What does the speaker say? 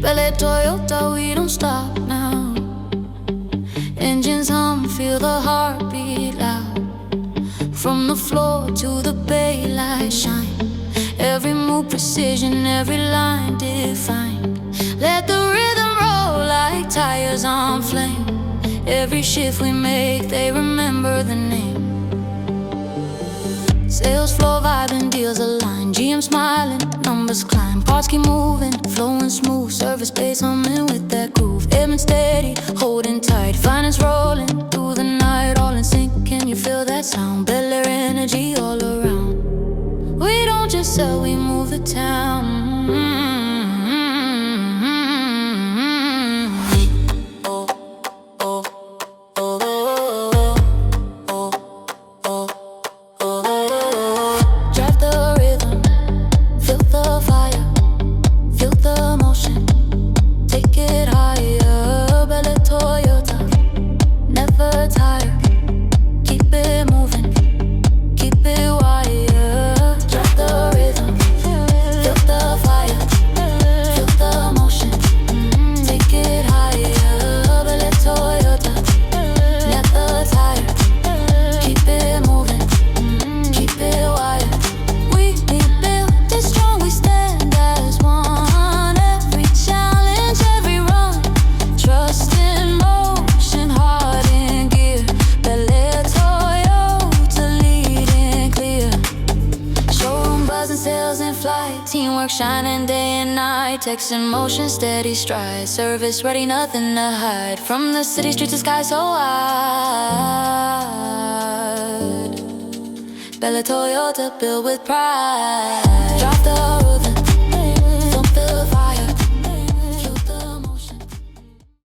Bel-Air Toyota, we don't stop now. Engines hum, feel the heartbeat loud. From the floor to the bay, light shine. Every move precision, every line defined. Let the rhythm roll like tires on flame. Every shift we make, they remember the name. Sales floor vibing, deals align. GM smiling, numbers climb. Parts keep moving, flowing smooth. Service bass humming with that groove. Aiming steady, holding tight. Finance rolling through the night, all in sync. Can you feel that sound? Bel-Air energy all around. We don't just sell, we move the town. Drive the rhythm, feel the fire, feel the motion, take it higher. Bel-Air Toyota, never tire, keep it moving, keep it wired. Drive the rhythm, feel the fire, feel the motion, take it higher. Bel-Air Toyota, never tire, keep it moving, keep it wired. We built this strong, we stand as one. Every challenge, every run, trust in motion, heart in gear. Bel-Air Toyota, leading clear. Showroom buzzing, sales in flight. Teamwork shining day and night. Text in motion, steady stride. Service ready, nothing to hide. From the city streets to sky so wide. Bel-Air Toyota, built with pride. Drop the